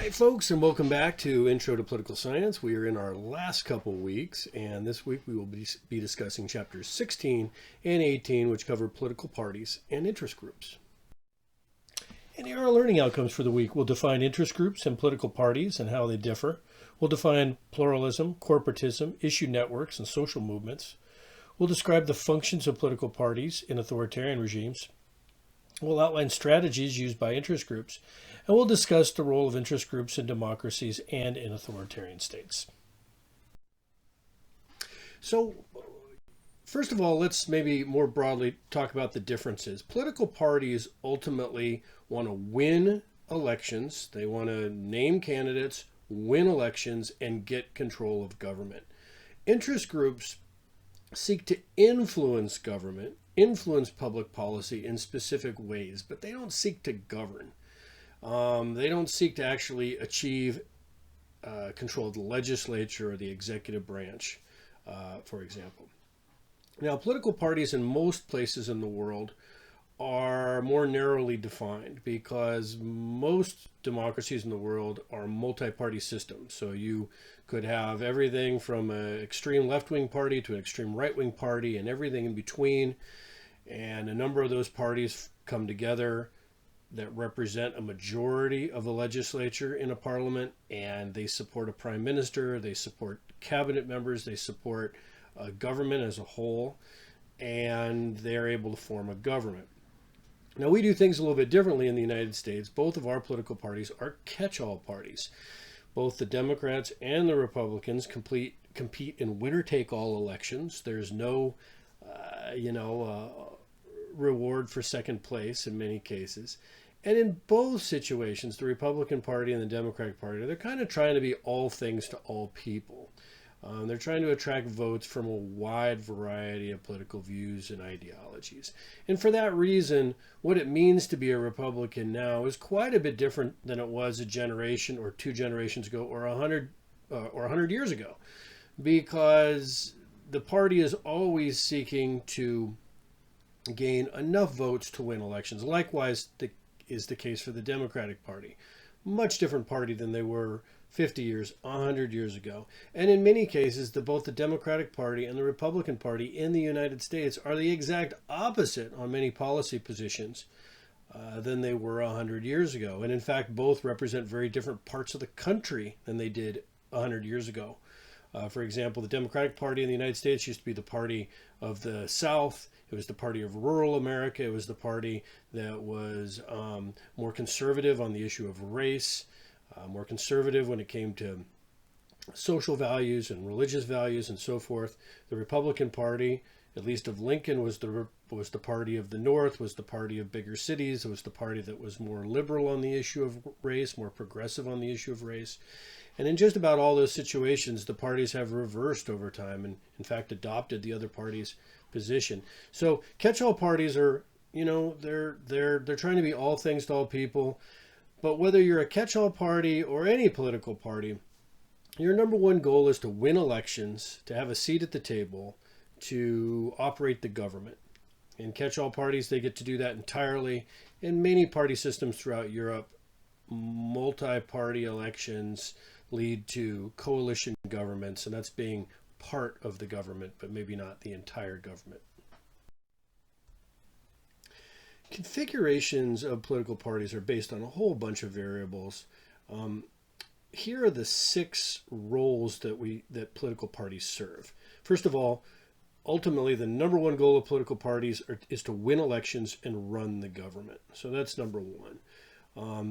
Hi, folks, and welcome back to Intro to Political Science. We are in our last couple weeks, and this week we will be discussing chapters 16 and 18, which cover political parties and interest groups. And here are our learning outcomes for the week. We'll define interest groups and political parties and how they differ. We'll define pluralism, corporatism, issue networks, and social movements. We'll describe the functions of political parties in authoritarian regimes. We'll outline strategies used by interest groups, and we'll discuss the role of interest groups in democracies and in authoritarian states. So, first of all, let's maybe more broadly talk about the differences. Political parties ultimately want to win elections. They want to name candidates, win elections, and get control of government. Interest groups seek to influence government, influence public policy in specific ways, but they don't seek to govern. They don't seek to actually achieve control of the legislature or the executive branch, for example. Now, political parties in most places in the world are more narrowly defined because most democracies in the world are multi-party systems. So you could have everything from an extreme left-wing party to an extreme right-wing party and everything in between. And a number of those parties come together that represent a majority of the legislature in a parliament, and they support a prime minister, they support cabinet members, they support a government as a whole, and they're able to form a government. Now, we do things a little bit differently in the United States. Both of our political parties are catch-all parties. Both the Democrats and the Republicans compete in winner-take-all elections. There's no, reward for second place in many cases. And in both situations, the Republican Party and the Democratic Party, they're kind of trying to be all things to all people. They're trying to attract votes from a wide variety of political views and ideologies. And for that reason, what it means to be a Republican now is quite a bit different than it was a generation or two generations ago or 100 years ago, because the party is always seeking to gain enough votes to win elections. Likewise, is the case for the Democratic Party. Much different party than they were 50 years, 100 years ago. And in many cases, both the Democratic Party and the Republican Party in the United States are the exact opposite on many policy positions than they were 100 years ago. And in fact, both represent very different parts of the country than they did 100 years ago. For example, the Democratic Party in the United States used to be the party of the South. It was the party of rural America. It was the party that was more conservative on the issue of race, more conservative when it came to social values and religious values and so forth. The Republican Party, at least of Lincoln, was the party of the North, was the party of bigger cities. It was the party that was more liberal on the issue of race, more progressive on the issue of race. And in just about all those situations, the parties have reversed over time and, in fact, adopted the other party's position. So catch-all parties are, they're trying to be all things to all people. But whether you're a catch-all party or any political party, your number one goal is to win elections, to have a seat at the table, to operate the government. In catch-all parties, they get to do that entirely. In many party systems throughout Europe, multi-party elections lead to coalition governments, and that's being part of the government, but maybe not the entire government. Configurations of political parties are based on a whole bunch of variables. Here are the 6 roles that political parties serve. First of all, ultimately, the number one goal of political parties is to win elections and run the government. So that's number one.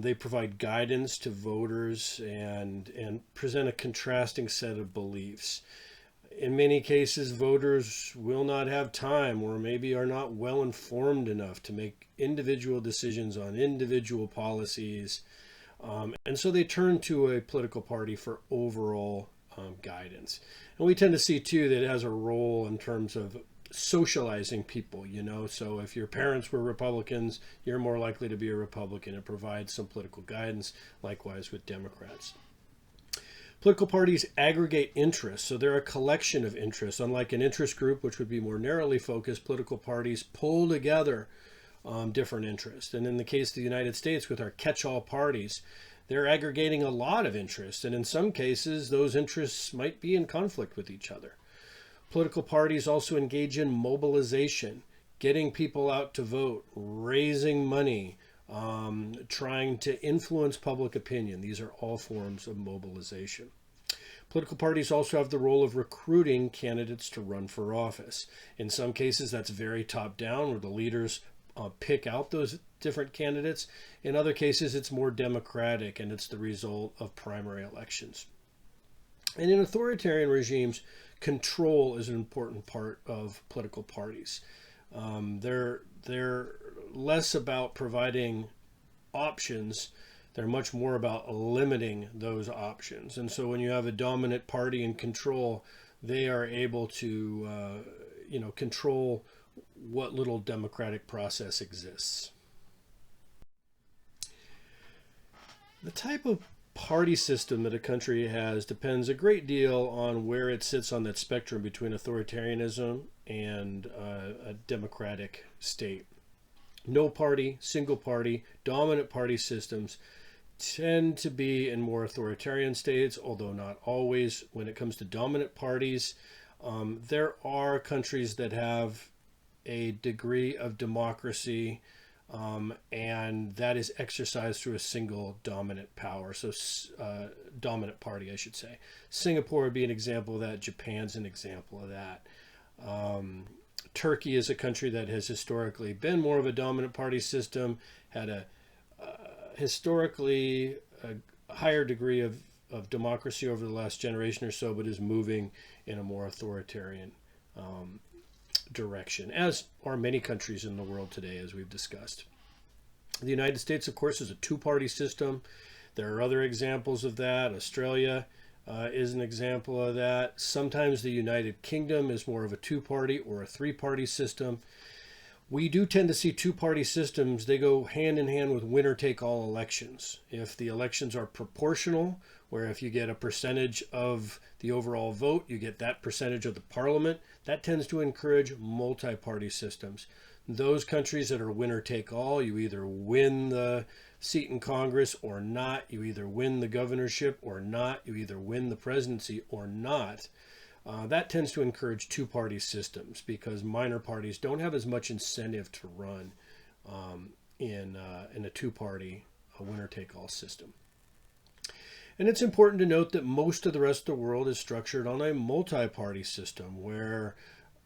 They provide guidance to voters and present a contrasting set of beliefs. In many cases, voters will not have time or maybe are not well informed enough to make individual decisions on individual policies. And so they turn to a political party for overall guidance. And we tend to see, too, that it has a role in terms of socializing people, So if your parents were Republicans, you're more likely to be a Republican. It provides some political guidance, likewise with Democrats. Political parties aggregate interests, so they're a collection of interests. Unlike an interest group, which would be more narrowly focused, political parties pull together different interests. And in the case of the United States, with our catch-all parties, they're aggregating a lot of interest, and in some cases, those interests might be in conflict with each other. Political parties also engage in mobilization, getting people out to vote, raising money, trying to influence public opinion. These are all forms of mobilization. Political parties also have the role of recruiting candidates to run for office. In some cases, that's very top-down, where the leaders pick out those different candidates. In other cases, it's more democratic, and it's the result of primary elections. And in authoritarian regimes, control is an important part of political parties. They're less about providing options. They're much more about limiting those options. And so when you have a dominant party in control, they are able to control what little democratic process exists. The type of party system that a country has depends a great deal on where it sits on that spectrum between authoritarianism and a democratic state. No party, single party, dominant party systems tend to be in more authoritarian states, although not always. When it comes to dominant parties, there are countries that have a degree of democracy, and that is exercised through a single dominant power. So dominant party, I should say. Singapore would be an example of that. Japan's an example of that. Turkey is a country that has historically been more of a dominant party system, had a historically a higher degree of democracy over the last generation or so, but is moving in a more authoritarian direction, as are many countries in the world today, as we've discussed. The United States, of course, is a two-party system. There are other examples of that. Australia is an example of that. Sometimes the United Kingdom is more of a two-party or a three-party system. We do tend to see two-party systems. They go hand in hand with winner-take-all elections. If the elections are proportional, where if you get a percentage of the overall vote, you get that percentage of the parliament, that tends to encourage multi-party systems. Those countries that are winner-take-all, you either win the seat in Congress or not, you either win the governorship or not, you either win the presidency or not. That tends to encourage two-party systems because minor parties don't have as much incentive to run in a two-party winner-take-all system. And it's important to note that most of the rest of the world is structured on a multi-party system where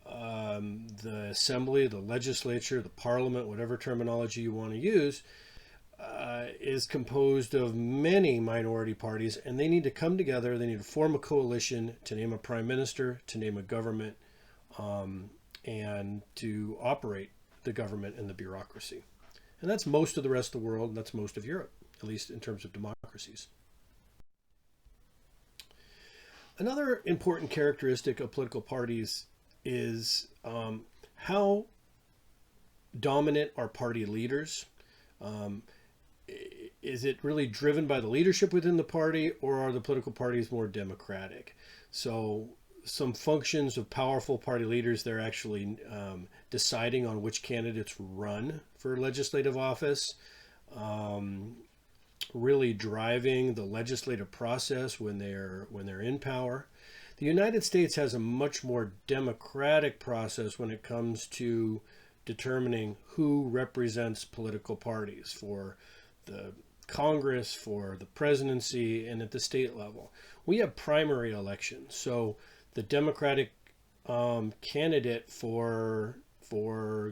the assembly, the legislature, the parliament, whatever terminology you want to use, is composed of many minority parties, and they need to come together. They need to form a coalition to name a prime minister, to name a government, and to operate the government and the bureaucracy. And that's most of the rest of the world, and that's most of Europe, at least in terms of democracies. Another important characteristic of political parties is how dominant are party leaders. Is it really driven by the leadership within the party, or are the political parties more democratic? So some functions of powerful party leaders, they're actually deciding on which candidates run for legislative office, really driving the legislative process when they're in power. The United States has a much more democratic process when it comes to determining who represents political parties for the Congress, for the presidency, and at the state level. We have primary elections. So the Democratic candidate for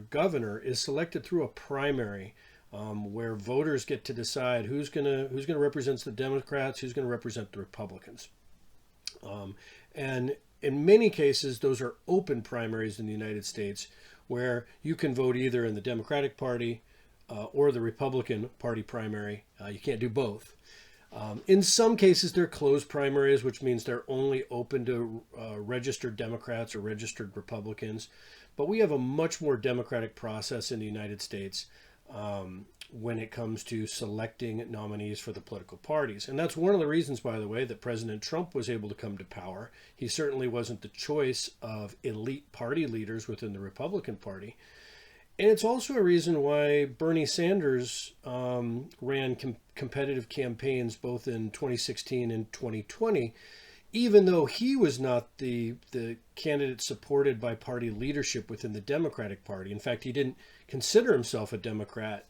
governor is selected through a primary where voters get to decide who's going to represent the Democrats, who's going to represent the Republicans. And in many cases, those are open primaries in the United States where you can vote either in the Democratic Party or the Republican Party primary. You can't do both. In some cases, they're closed primaries, which means they're only open to registered Democrats or registered Republicans. But we have a much more democratic process in the United States when it comes to selecting nominees for the political parties. And that's one of the reasons, by the way, that President Trump was able to come to power. He certainly wasn't the choice of elite party leaders within the Republican Party. And it's also a reason why Bernie Sanders ran competitive campaigns both in 2016 and 2020, even though he was not the candidate supported by party leadership within the Democratic Party. In fact, he didn't consider himself a Democrat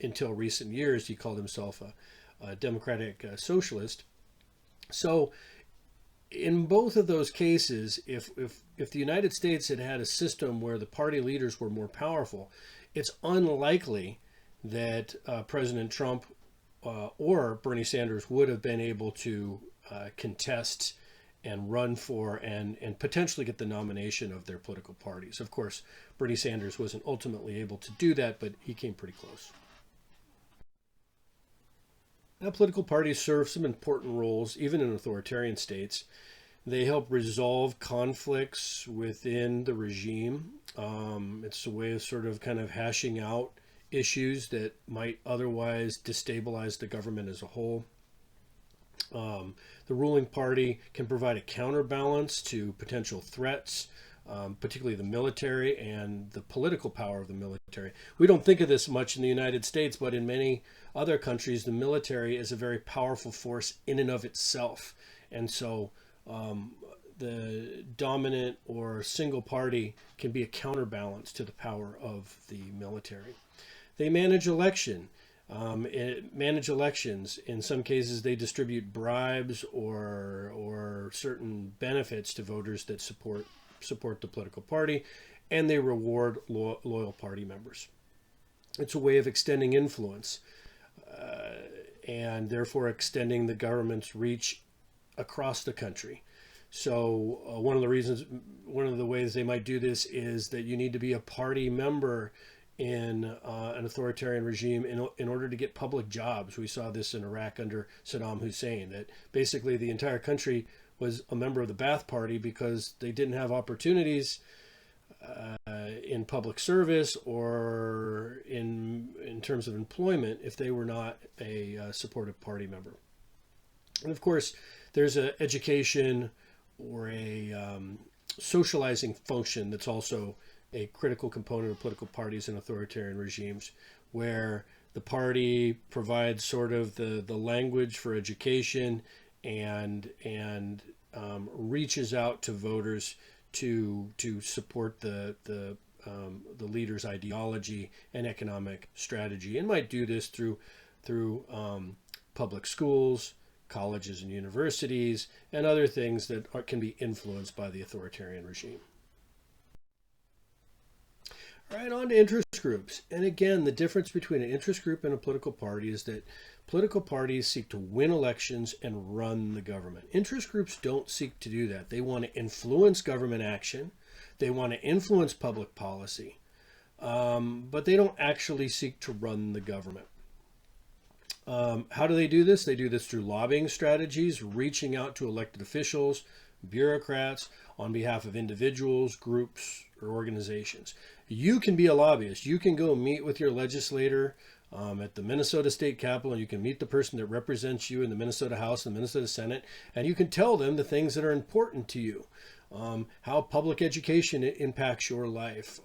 until recent years. He called himself a Democratic socialist. So in both of those cases, if the United States had had a system where the party leaders were more powerful, it's unlikely that President Trump or Bernie Sanders would have been able to contest and run for and potentially get the nomination of their political parties. Of course, Bernie Sanders wasn't ultimately able to do that, but he came pretty close. Now, political parties serve some important roles, even in authoritarian states. They help resolve conflicts within the regime. It's a way of sort of kind of hashing out issues that might otherwise destabilize the government as a whole. The ruling party can provide a counterbalance to potential threats, particularly the military and the political power of the military. We don't think of this much in the United States, but in many other countries, the military is a very powerful force in and of itself. And so the dominant or single party can be a counterbalance to the power of the military. They manage elections. In some cases, they distribute bribes or certain benefits to voters that support the political party, and they reward loyal party members. It's a way of extending influence and therefore extending the government's reach across the country. So one of the ways they might do this is that you need to be a party member in an authoritarian regime in order to get public jobs. We saw this in Iraq under Saddam Hussein, that basically the entire country was a member of the Ba'ath Party because they didn't have opportunities in public service or in terms of employment if they were not a supportive party member. And of course, there's an education or a socializing function that's also a critical component of political parties and authoritarian regimes, where the party provides sort of the language for education and reaches out to voters to support the leader's ideology and economic strategy, and might do this through public schools, colleges and universities, and other things that can be influenced by the authoritarian regime. All right, on to interest groups. And again, the difference between an interest group and a political party is that political parties seek to win elections and run the government. Interest groups don't seek to do that. They want to influence government action. They want to influence public policy. But they don't actually seek to run the government. How do they do this? They do this through lobbying strategies, reaching out to elected officials, bureaucrats, on behalf of individuals, groups, or organizations. You can be a lobbyist. You can go meet with your legislator at the Minnesota State Capitol, and you can meet the person that represents you in the Minnesota House and the Minnesota Senate, and you can tell them the things that are important to you, how public education impacts your life,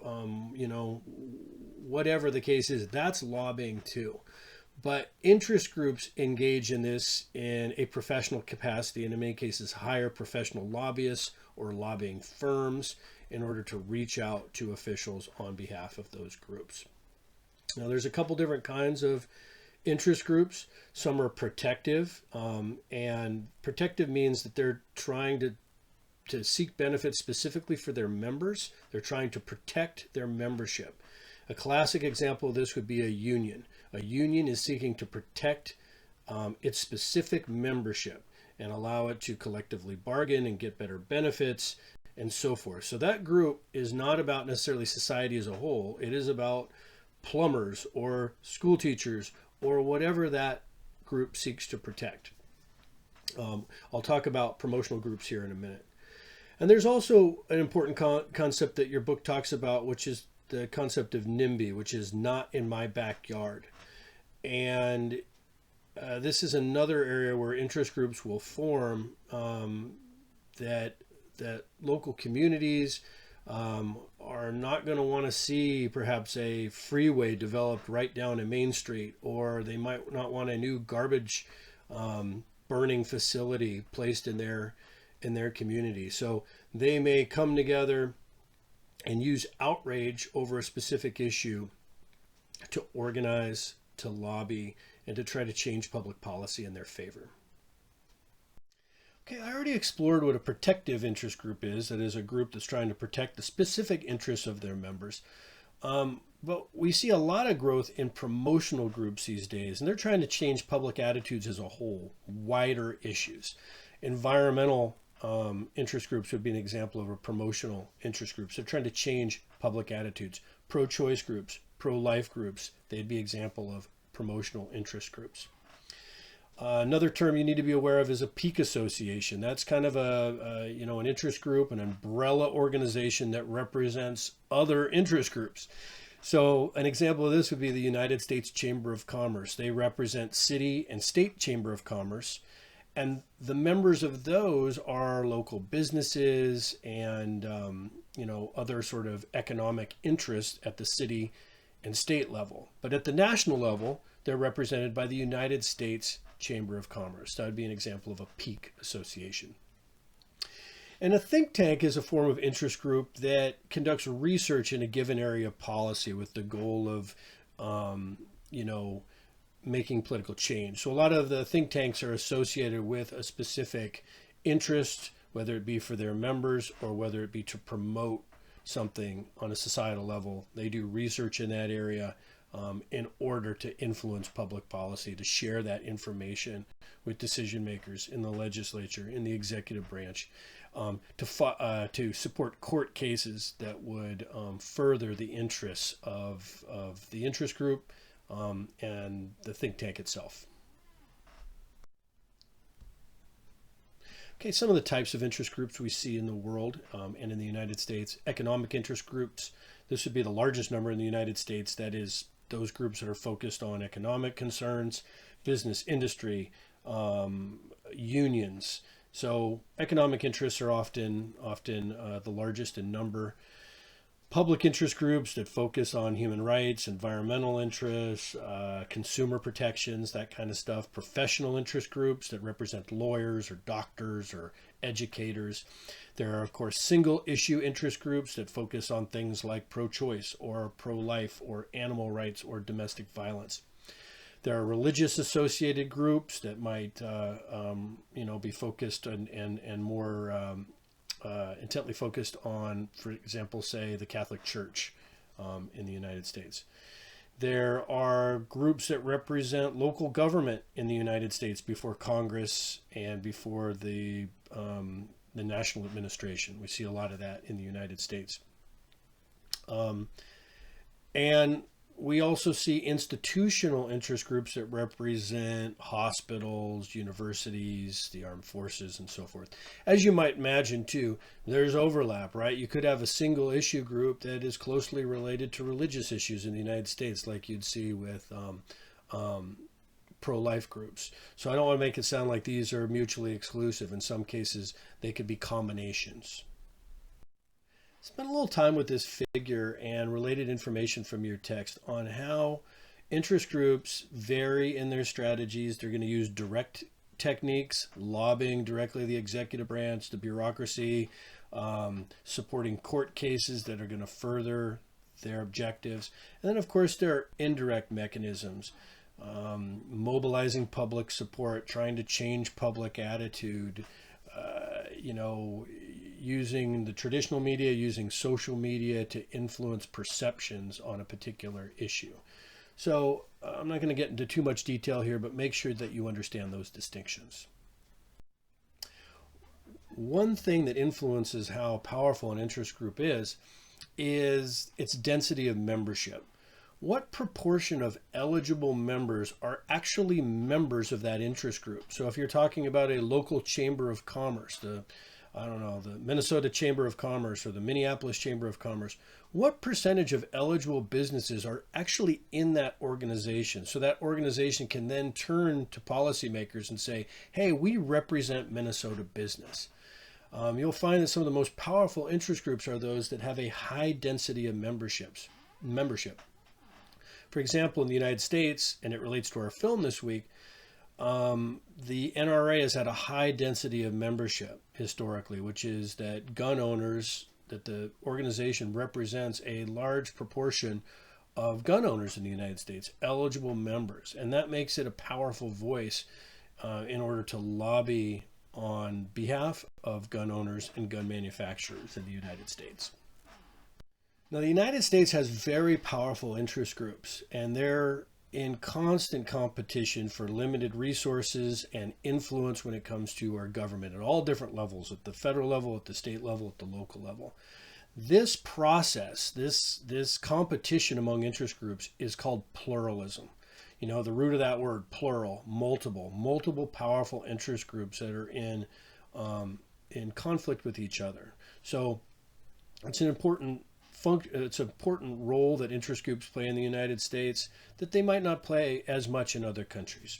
whatever the case is. That's lobbying too. But interest groups engage in this in a professional capacity, and in many cases hire professional lobbyists or lobbying firms in order to reach out to officials on behalf of those groups. Now, there's a couple different kinds of interest groups. Some are protective, and protective means that they're trying to seek benefits specifically for their members. They're trying to protect their membership. A classic example of this would be a union. A union is seeking to protect its specific membership and allow it to collectively bargain and get better benefits and so forth. So that group is not about necessarily society as a whole. It is about plumbers or school teachers or whatever that group seeks to protect. I'll talk about promotional groups here in a minute. And there's also an important concept that your book talks about, which is the concept of NIMBY, which is not in my backyard. And this is another area where interest groups will form that local communities are not going to want to see perhaps a freeway developed right down a main street, or they might not want a new garbage burning facility placed in their community. So they may come together and use outrage over a specific issue to organize, to lobby, and to try to change public policy in their favor. Okay, I already explored what a protective interest group is. That is a group that's trying to protect the specific interests of their members. But we see a lot of growth in promotional groups these days, and they're trying to change public attitudes as a whole, wider issues. Environmental interest groups would be an example of a promotional interest group. So they're trying to change public attitudes. Pro-choice groups, pro-life groups, they'd be an example of promotional interest groups. Another term you need to be aware of is a peak association. That's kind of an interest group, an umbrella organization that represents other interest groups. So an example of this would be the United States Chamber of Commerce. They represent city and state chamber of commerce, and the members of those are local businesses and other sort of economic interests at the city and state level. But at the national level, they're represented by the United States Chamber of Commerce. That would be an example of a peak association. And a think tank is a form of interest group that conducts research in a given area of policy with the goal of, making political change. So a lot of the think tanks are associated with a specific interest, whether it be for their members or whether it be to promote something on a societal level. They do research in that area in order to influence public policy, to share that information with decision makers in the legislature, in the executive branch, to support court cases that would further the interests of the interest group and the think tank itself. Okay, some of the types of interest groups we see in the world and in the United States. Economic interest groups. This would be the largest number in the United States. That is those groups that are focused on economic concerns, business, industry, unions. So economic interests are often the largest in number. Public interest groups that focus on human rights, environmental interests, consumer protections, that kind of stuff. Professional interest groups that represent lawyers or doctors or educators. There are, of course, single issue interest groups that focus on things like pro-choice or pro-life or animal rights or domestic violence. There are religious associated groups that might, be focused and more intently focused on, for example, say the Catholic Church in the United States. There are groups that represent local government in the United States before Congress and before the national administration. We see a lot of that in the United States. And we also see institutional interest groups that represent hospitals, universities, the armed forces, and so forth. As you might imagine, too, there's overlap, right? You could have a single issue group that is closely related to religious issues in the United States, like you'd see with pro-life groups. So I don't want to make it sound like these are mutually exclusive. In some cases, they could be combinations. Spend a little time with this figure and related information from your text on how interest groups vary in their strategies. They're going to use direct techniques, lobbying directly the executive branch, the bureaucracy, supporting court cases that are going to further their objectives. And then, of course, there are indirect mechanisms, mobilizing public support, trying to change public attitude, using the traditional media, using social media to influence perceptions on a particular issue. So I'm not going to get into too much detail here, but make sure that you understand those distinctions. One thing that influences how powerful an interest group is its density of membership. What proportion of eligible members are actually members of that interest group? So if you're talking about a local chamber of commerce, the Minnesota Chamber of Commerce or the Minneapolis Chamber of Commerce, what percentage of eligible businesses are actually in that organization? So that organization can then turn to policymakers and say, hey, we represent Minnesota business. you'll find that some of the most powerful interest groups are those that have a high density of membership. For example, in the United States, and it relates to our film this week, the NRA has had a high density of membership historically, which is that gun owners, that the organization represents a large proportion of gun owners in the United States, eligible members. And that makes it a powerful voice in order to lobby on behalf of gun owners and gun manufacturers in the United States. Now, the United States has very powerful interest groups, and they're in constant competition for limited resources and influence when it comes to our government at all different levels, at the federal level, at the state level, at the local level. This process, this competition among interest groups is called pluralism. You know, the root of that word, plural, multiple powerful interest groups that are in conflict with each other. So it's an important role that interest groups play in the United States that they might not play as much in other countries.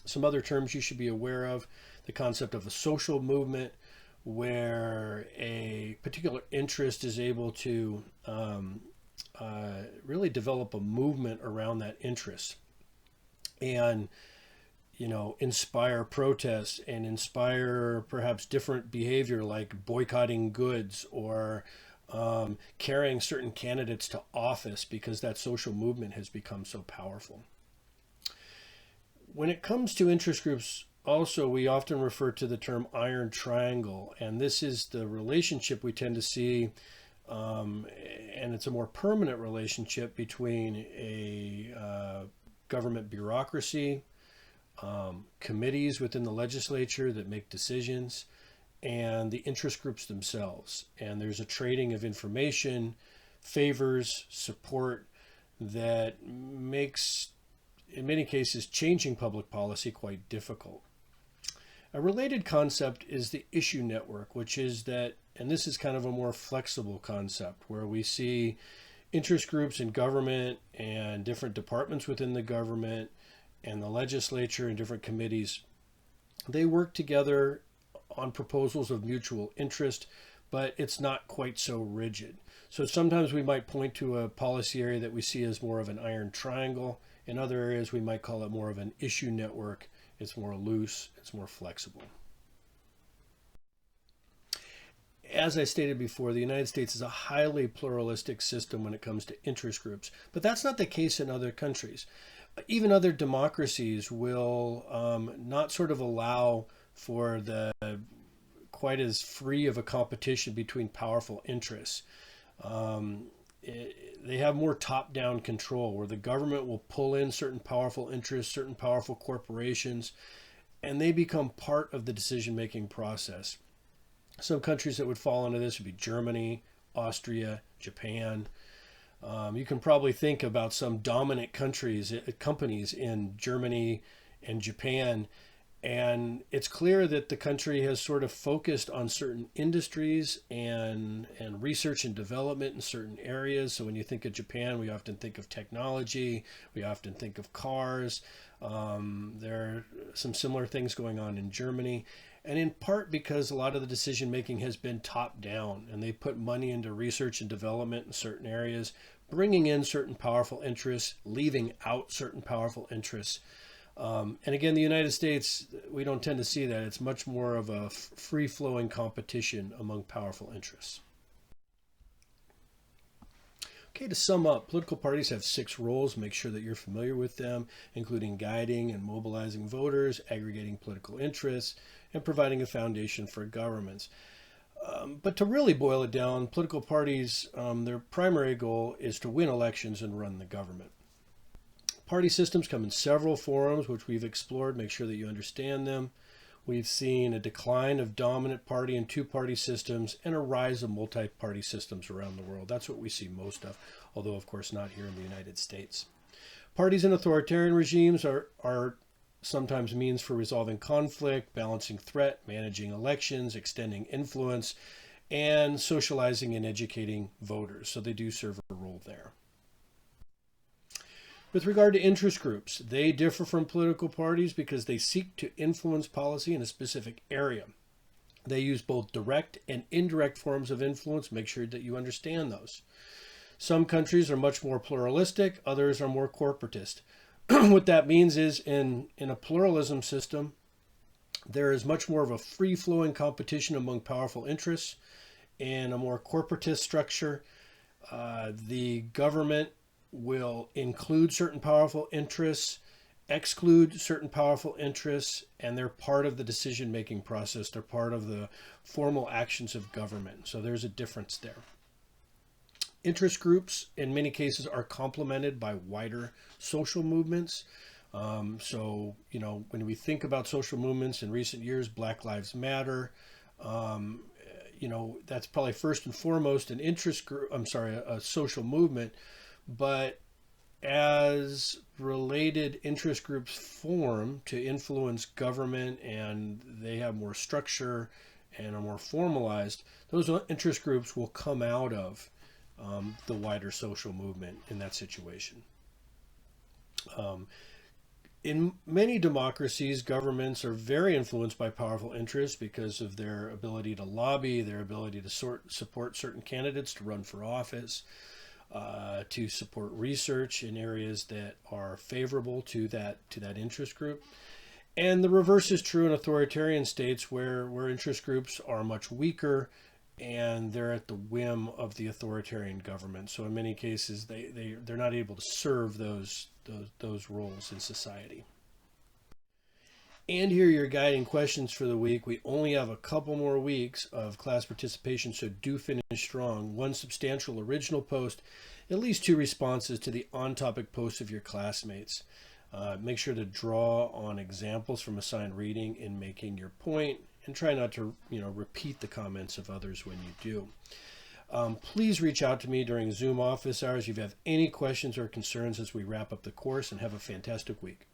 Some other terms you should be aware of: the concept of a social movement, where a particular interest is able to really develop a movement around that interest and, you know, inspire protests and inspire perhaps different behavior like boycotting goods or carrying certain candidates to office because that social movement has become so powerful. When it comes to interest groups, also, we often refer to the term iron triangle, and this is the relationship we tend to see, and it's a more permanent relationship between a government bureaucracy, committees within the legislature that make decisions, and the interest groups themselves. And there's a trading of information, favors, support that makes, in many cases, changing public policy quite difficult. A related concept is the issue network, which is that, and this is kind of a more flexible concept, where we see interest groups in government and different departments within the government and the legislature and different committees. They work together on proposals of mutual interest, but it's not quite so rigid. So sometimes we might point to a policy area that we see as more of an iron triangle. In other areas, we might call it more of an issue network. It's more loose, it's more flexible. As I stated before, the United States is a highly pluralistic system when it comes to interest groups, but that's not the case in other countries. Even other democracies will not sort of allow for the quite as free of a competition between powerful interests. They have more top-down control, where the government will pull in certain powerful interests, certain powerful corporations, and they become part of the decision-making process. Some countries that would fall into this would be Germany, Austria, Japan. You can probably think about some dominant companies in Germany and Japan, and it's clear that the country has sort of focused on certain industries and research and development in certain areas. So when you think of Japan, we often think of technology, we often think of cars. There are some similar things going on in Germany. And in part because a lot of the decision making has been top down, and they put money into research and development in certain areas, bringing in certain powerful interests, leaving out certain powerful interests. And again, the United States, we don't tend to see that. It's much more of a free-flowing competition among powerful interests. Okay, to sum up, political parties have 6 roles. Make sure that you're familiar with them, including guiding and mobilizing voters, aggregating political interests, and providing a foundation for governments. But to really boil it down, political parties, their primary goal is to win elections and run the government. Party systems come in several forms, which we've explored. Make sure that you understand them. We've seen a decline of dominant party and two-party systems and a rise of multi-party systems around the world. That's what we see most of, although of course not here in the United States. Parties in authoritarian regimes are sometimes means for resolving conflict, balancing threat, managing elections, extending influence, and socializing and educating voters. So they do serve a role there. With regard to interest groups, they differ from political parties because they seek to influence policy in a specific area. They use both direct and indirect forms of influence. Make sure that you understand those. Some countries are much more pluralistic, others are more corporatist. What that means is in a pluralism system, there is much more of a free-flowing competition among powerful interests. In a more corporatist structure, the government will include certain powerful interests, exclude certain powerful interests, and they're part of the decision-making process. They're part of the formal actions of government. So there's a difference there. Interest groups, in many cases, are complemented by wider social movements. So, when we think about social movements in recent years, Black Lives Matter, that's probably first and foremost an interest group, a social movement. But as related interest groups form to influence government and they have more structure and are more formalized, those interest groups will come out of the wider social movement in that situation. In many democracies, governments are very influenced by powerful interests because of their ability to lobby, their ability to support certain candidates to run for office, to support research in areas that are favorable to that interest group. And the reverse is true in authoritarian states where interest groups are much weaker and they're at the whim of the authoritarian government. So in many cases, they're not able to serve those roles in society. And here are your guiding questions for the week. We only have a couple more weeks of class participation, so do finish strong. 1 substantial original post, at least 2 responses to the on-topic posts of your classmates. Make sure to draw on examples from assigned reading in making your point, and try not to repeat the comments of others when you do. Please reach out to me during Zoom office hours if you have any questions or concerns as we wrap up the course, and have a fantastic week.